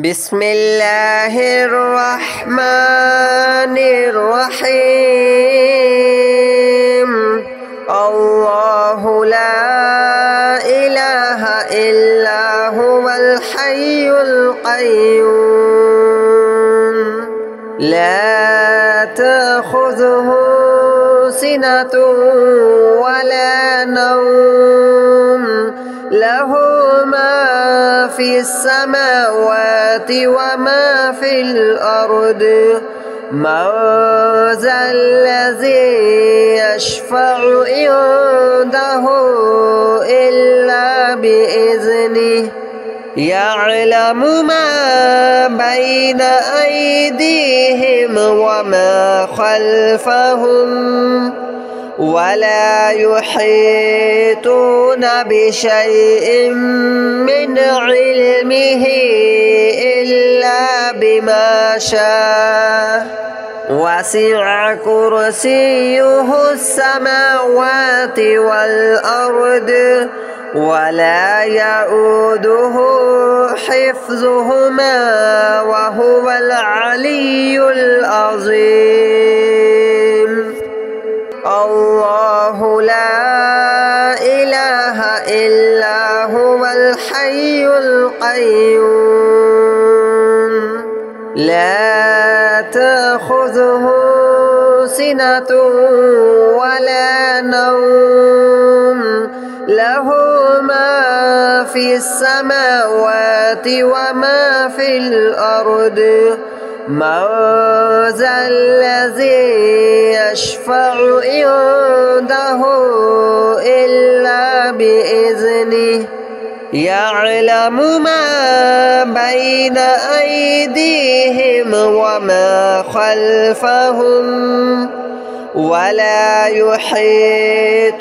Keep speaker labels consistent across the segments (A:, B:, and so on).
A: بسم الله الرحمن الرحيم. الله لا إله إلا هو الحي القيوم لا تأخذه سنة ولا نوم له ما في السماوات وما في الأرض من ذا الذي يشفع عنده إلا بإذنه يعلم ما بين أيديهم وما خلفهم ولا يحيطون بشيء من علمه إلا بما شاء وسع كرسيه السماوات والأرض ولا يؤوده حفظهما وهو العلي العظيم. الله لا إله إلا هو الحي القيوم لا تأخذه سنة ولا نوم له ما في السماوات وما في الأرض من ذا الذي يشفع عنده إلا بإذنه يعلم ما بين أيديهم وما خلفهم ولا يحيطون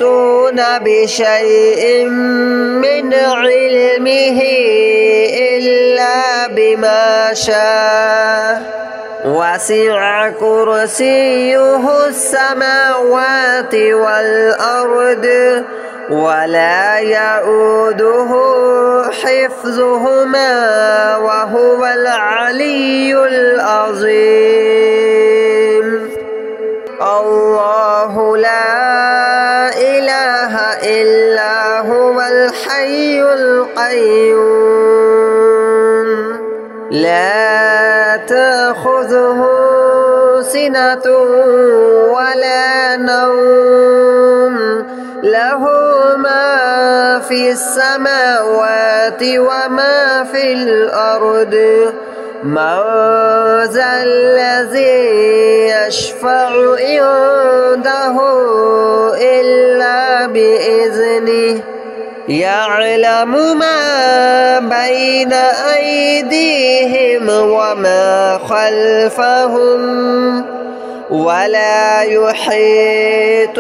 A: بشيء من علمه إلا بما شاء وسع كرسيه السماوات والأرض ولا يؤوده حفظهما وهو العلي العظيم. الله لا إله إلا هو الحي القيوم لا تأخذه سنة ولا نوم له ما في السماوات وما في الأرض من ذا الذي يشفع عنده إلا بإذنه يعلم ما بين أيديهم وما خلفهم ولا يحيطون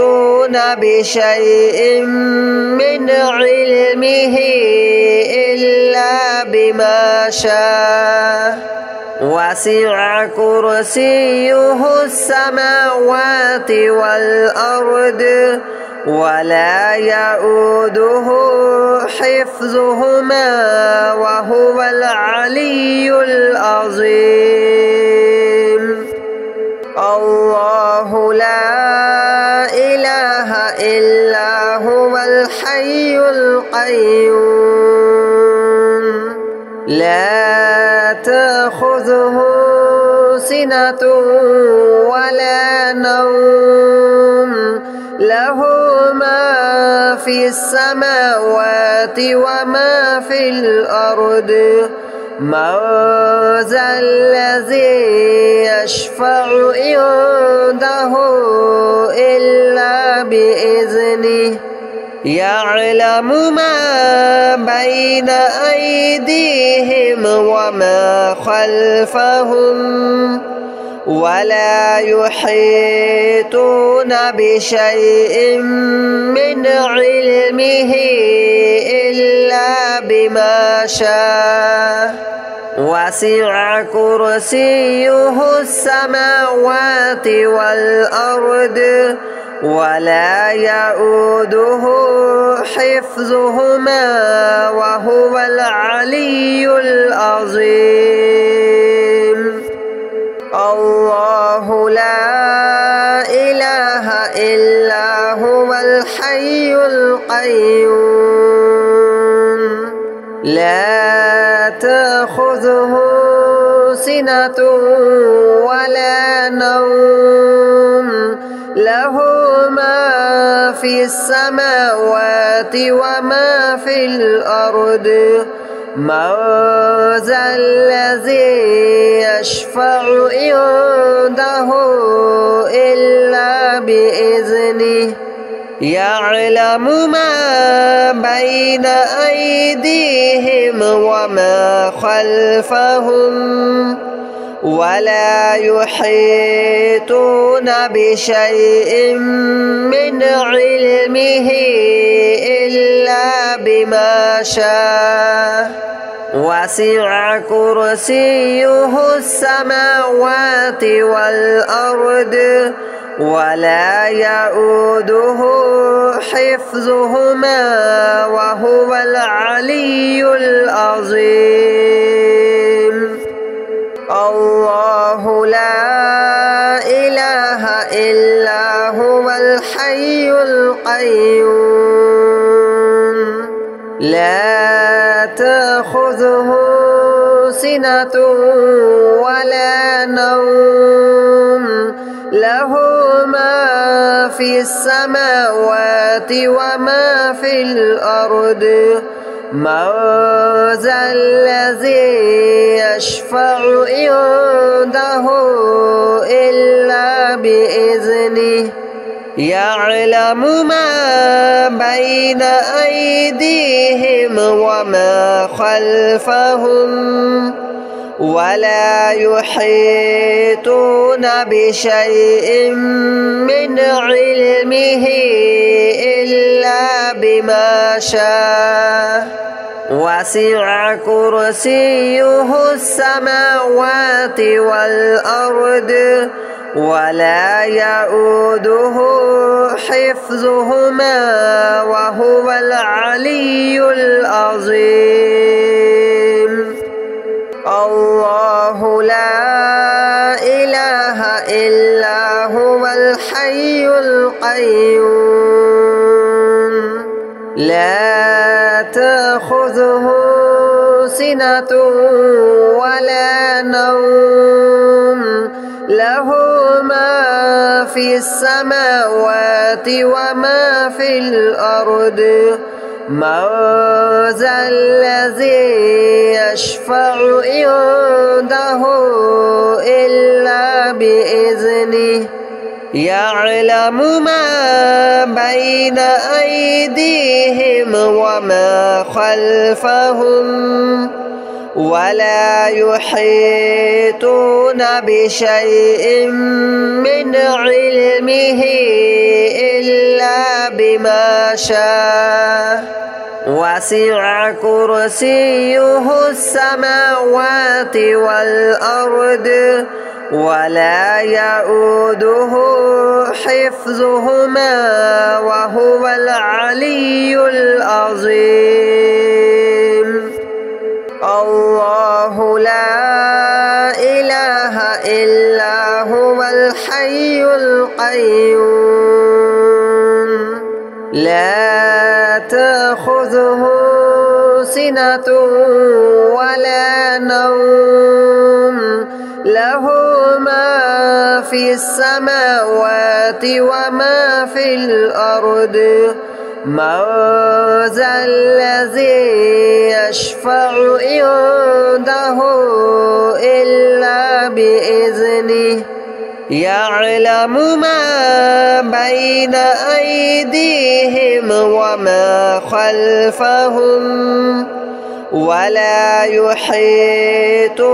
A: بشيء من علمه إلا بما شاء وسع كرسيه السماوات والأرض ولا يؤوده حفظهما وهو العلي العظيم. الله لا إله إلا هو الحي القيوم لا تأخذه سنة ولا نوم له ما في السماوات وما في الأرض من ذا الذي يشفع عنده إلا بإذنه يعلم ما بين أيديهم وما خلفهم ولا يحيطون بشيء من علمه إلا بما شاء وسع كرسيه السماوات والأرض ولا يؤوده حفظهما وهو العلي العظيم. الحي القيوم لا تأخذه سنة ولا نوم له ما في السماوات وما في الأرض من ذا الذي يشفع عنده إلا بإذنه يعلم ما بين أيديهم وما خلفهم ولا يحيطون بشيء من علمه إلا بما شاء وسع كرسيه السماوات والأرض ولا يؤوده حفظهما وهو العلي العظيم الله لا إله إلا هو الحي القيوم لا تأخذه سنة ولا نوم له ما في السماوات وما في الأرض من ذا الذي يشفع عنده إلا بإذنه يعلم ما بين أيديهم وما خلفهم ولا يحيطون بشيء من علمه إلا بما شاء وسع كرسيه السماوات والأرض ولا يؤوده حفظهما وهو العلي العظيم الله لا إله إلا هو الحي القيوم لا تأخذه سنة ولا نوم له ما في السماوات وما في الأرض من ذا الذي يشفع عنده إلا بإذنه يعلم ما بين أيديهم وما خلفهم ولا يحيطون بشيء من علمه إلا بما شاء وسع كرسيه السماوات والأرض ولا يؤوده حفظهما وهو العلي العظيم الله لا إله إلا هو الحي القيوم لا تأخذه سنة ولا نوم له ما في السماوات وما في الأرض من ذا الذي يشفع عنده إلا بإذنه يعلم ما بين أيديهم وما خلفهم ولا يحيطون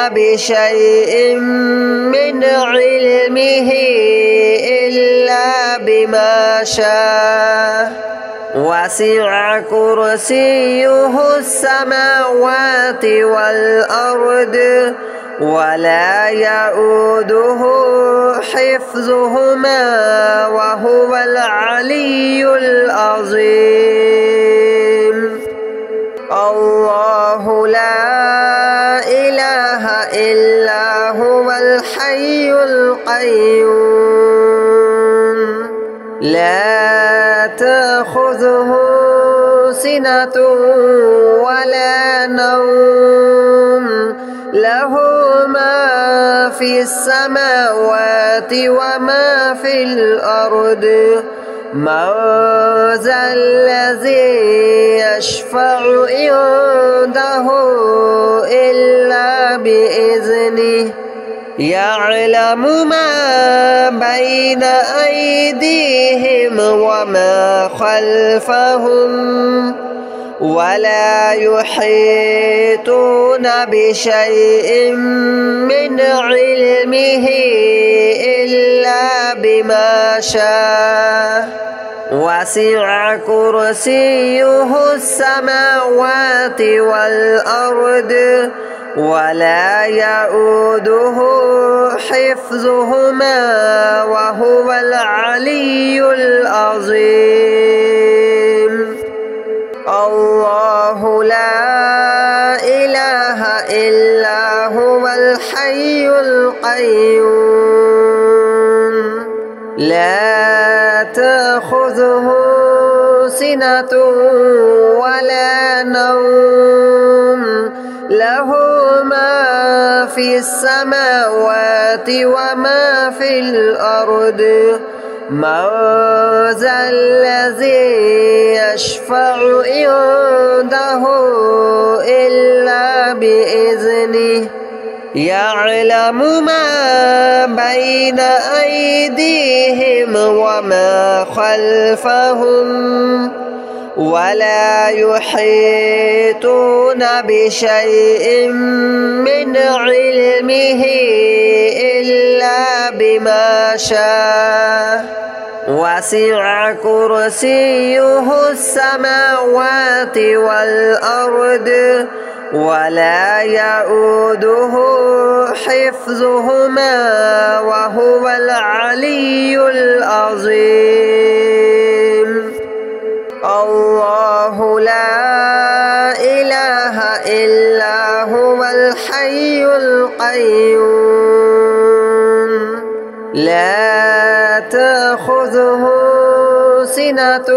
A: بشيء من علمه إلا بما شاء وسع كرسيه السماوات والأرض ولا يؤوده حفظهما وهو العلي العظيم الله لا إله إلا هو الحي القيوم لا تأخذه سنة ولا نوم له ما في السماوات وما في الأرض من ذا الذي يشفع عنده إلا بإذنه يعلم ما بين أيديهم وما خلفهم ولا يحيطون بشيء من علمه إلا بما شاء وسع كرسيه السماوات والأرض ولا يؤوده حفظهما وهو العلي العظيم الله لا إله إلا هو الحي القيوم لا تأخذه سنة ولا نوم له ما في السماوات وما في الأرض من ذا الذي يشفع عنده إلا بإذنه يعلم ما بين أيديهم وما خلفهم ولا يحيطون بشيء من علمه إلا بما شاء وسع كرسيه السماوات والأرض ولا يؤوده حفظهما وهو العلي العظيم الله لا إله إلا هو الحي القيوم لا تأخذه سنة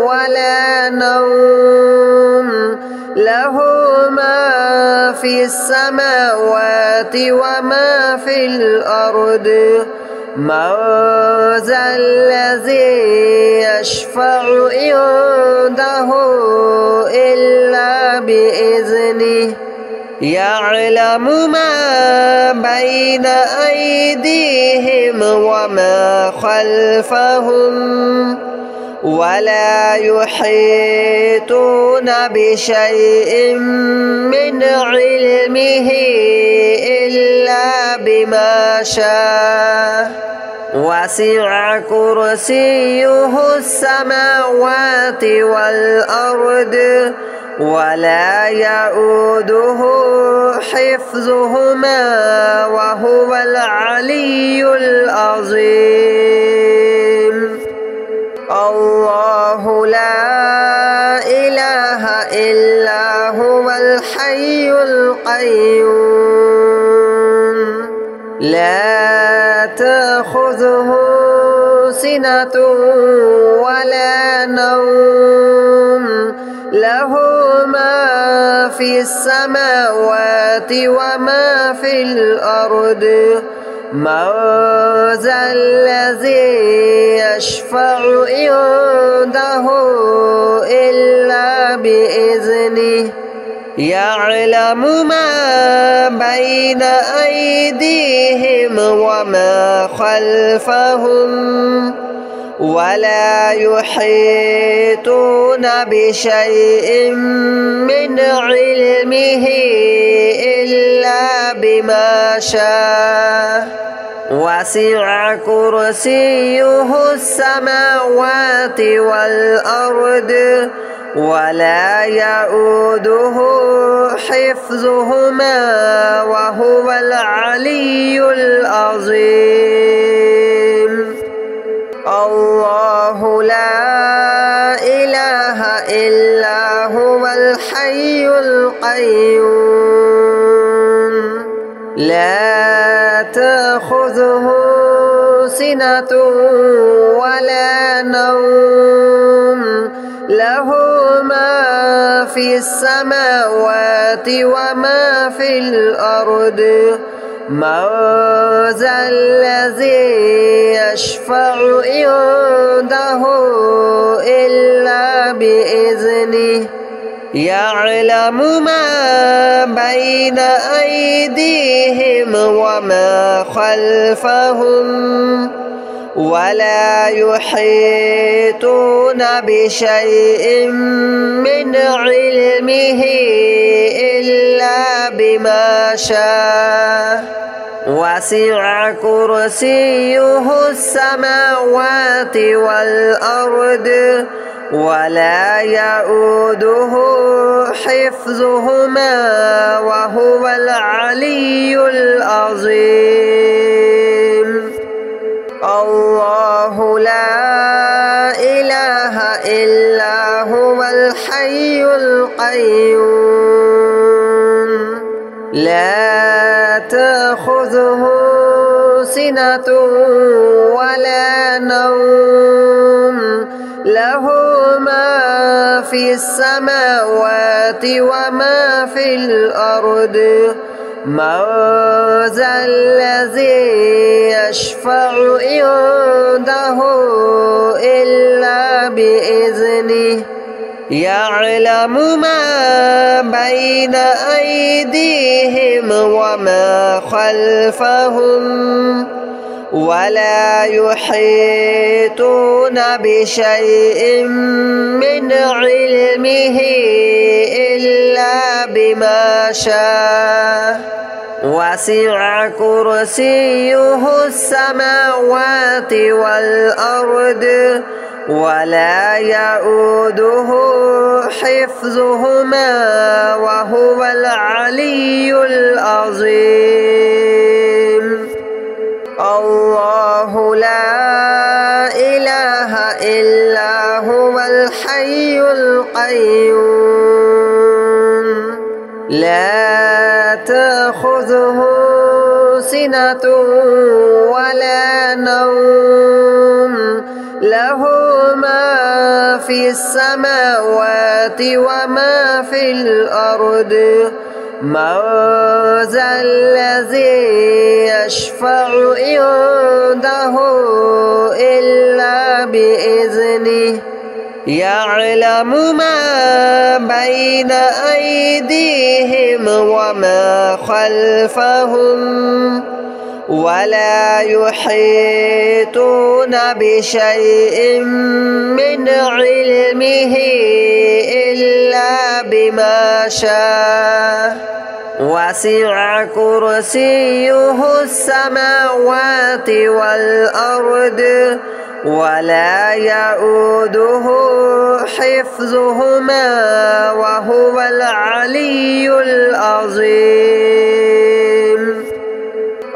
A: ولا نوم له ما في السماوات وما في الأرض من ذا الذي يشفع عنده إلا بإذنه يعلم ما بين أيديهم وما خلفهم ولا يحيطون بشيء من علمه إلا بما شاء وسع كرسيه السماوات والأرض ولا يؤوده حفظهما وهو العلي العظيم الله لا إله إلا هو الحي القيوم لا تأخذه سنة ولا نوم له ما في السماوات وما في الأرض من ذا الذي يشفع عنده إلا بإذنه يعلم ما بين أيديهم وما خلفهم ولا يحيطون بشيء من علمه إلا بما شاء وسع كرسيه السماوات والأرض ولا يؤوده حفظهما وهو العلي العظيم الله لا إله إلا هو الحي القيوم لا تأخذه سنة ولا نوم له ما في السماوات وما في الأرض من ذا الذي يشفع عنده إلا بإذنه يعلم ما بين أيديهم وما خلفهم ولا يحيطون بشيء من علمه إلا بما شاء وسع كرسيه السماوات والأرض ولا يؤوده حفظهما وهو العلي العظيم الله لا إله إلا هو الحي القيوم لا تأخذه سنة ولا نوم له ما في السماوات وما في الأرض من ذا الذي يشفع عنده إلا بإذنه يعلم ما بين أيديهم وما خلفهم ولا يحيطون بشيء من علمه إلا بما شاء وسع كرسيه السماوات والأرض ولا يؤوده حفظهما وهو العلي العظيم الله لا إله إلا هو الحي القيوم لا تأخذه سنة ولا نوم له ما في السماوات وما في الأرض من ذا الذي يشفع عنده إلا بإذنه يعلم ما بين أيديهم وما خلفهم ولا يحيطون بشيء من علمه إلا بما شاء وسع كرسيه السماوات والأرض ولا يؤوده حفظهما وهو العلي العظيم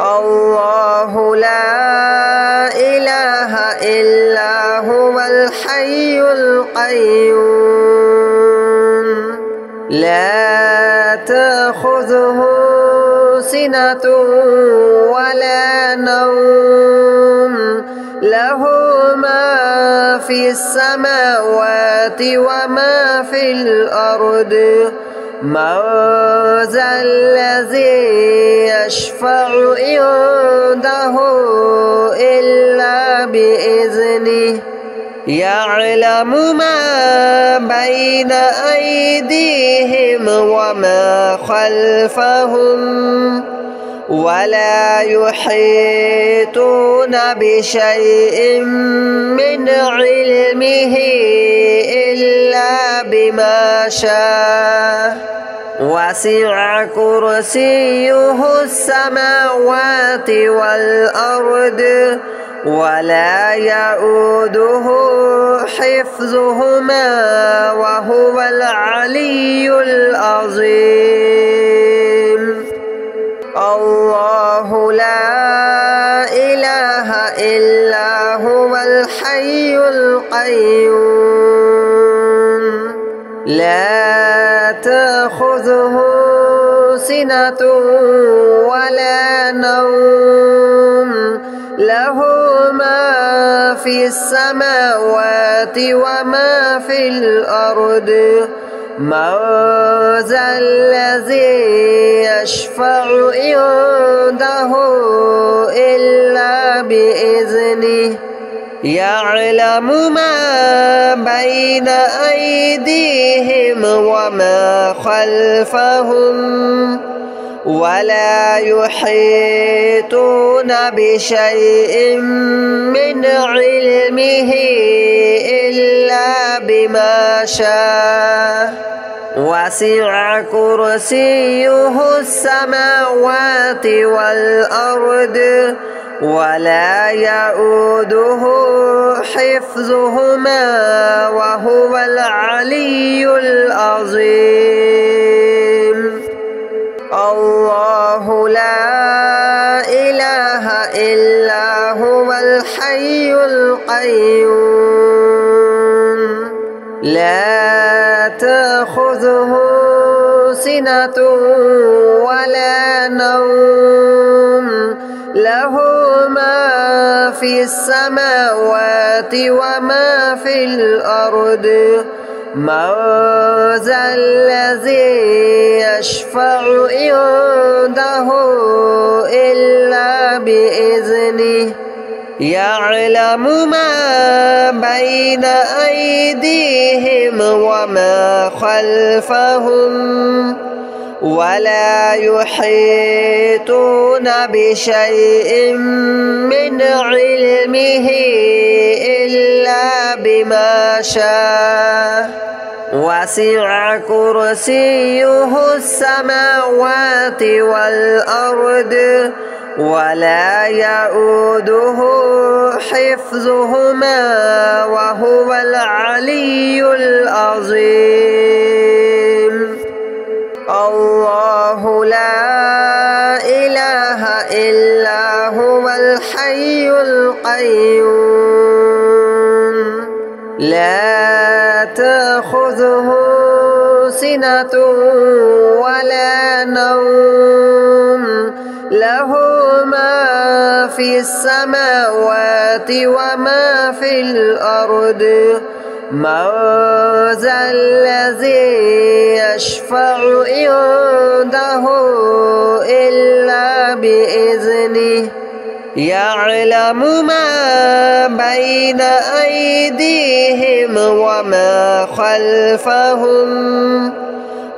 A: الله لا إله إلا هو الحي القيوم لا تأخذه سنة ولا نوم له ما في السماوات وما في الأرض من ذا الذي يشفع عنده إلا بإذنه يعلم ما بين أيديهم وما خلفهم ولا يحيطون بشيء من علمه إلا بما شاء وسع كرسيه السماوات والأرض ولا يؤوده حفظهما وهو العلي العظيم الله لا إله إلا هو الحي القيوم لا تأخذه سنة ولا نوم له في السماوات وما في الأرض من ذا الذي يشفع عنده إلا بإذنه يعلم ما بين أيديهم وما خلفهم ولا يحيطون بشيء من علمه إلا بما شاء وسع كرسيه السماوات والأرض ولا يؤوده حفظهما وهو العلي العظيم الله لا إله إلا هو الحي القيوم لا تأخذه سنة ولا نوم له ما في السماوات وما في الأرض من ذا الذي يشفع عنده إلا بإذنه يعلم ما بين أيديهم وما خلفهم ولا يحيطون بشيء من علمه إلا بما شاء وسع كرسيه السماوات والأرض ولا يؤوده حفظهما وهو العلي العظيم الله لا إله إلا هو الحي القيوم لا تأخذه سنة ولا نوم له ما في السماوات وما في الأرض من ذا الذي يشفع عنده إلا بإذنه يعلم ما بين أيديهم وما خلفهم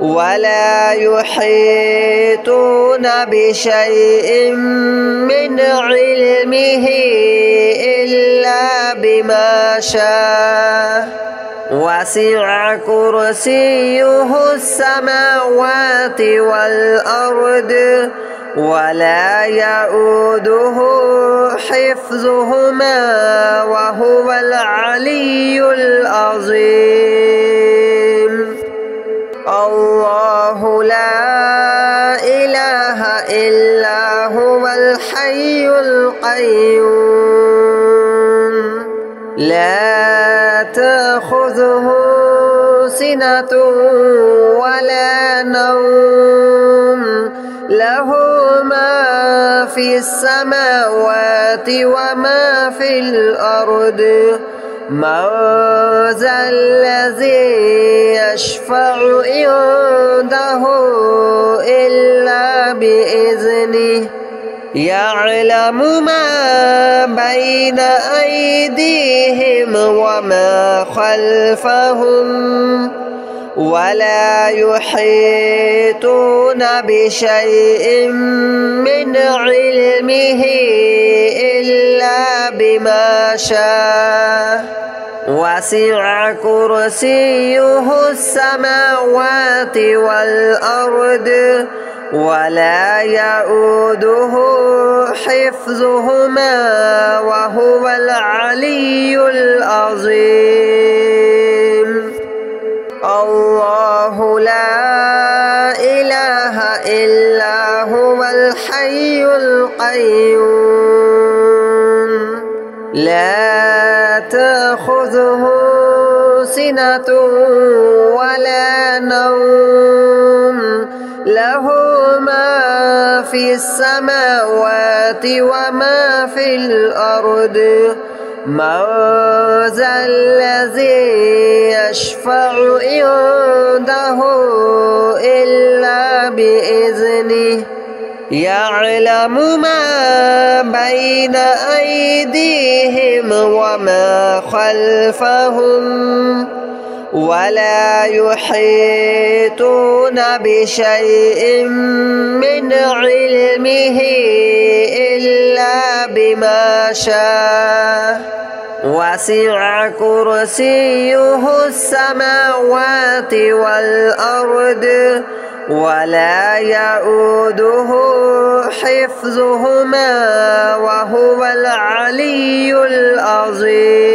A: ولا يحيطون بشيء من علمه إلا بما شاء وسع كرسيه السماوات والأرض ولا يؤوده حفظهما وهو العلي العظيم الله لا إله إلا هو الحي القيوم لا تأخذه سنة ولا نوم له ما في السماوات وما في الأرض من ذا الذي يشفع عنده إلا بإذنه يعلم ما بين أيديهم وما خلفهم ولا يحيطون بشيء من علمه إلا بما شاء وسع كرسيه السماوات والأرض ولا يؤوده حفظهما وهو العلي العظيم الله لا إله إلا هو الحي القيوم لا تأخذه سنة ولا نوم له ما في السماوات وما في الأرض من ذا الذي يشفع عنده إلا بإذنه يعلم ما بين أيديهم وما خلفهم ولا يحيطون بشيء من علمه إلا بما شاء وسع كرسيه السماوات والأرض ولا يؤوده حفظهما وهو العلي العظيم.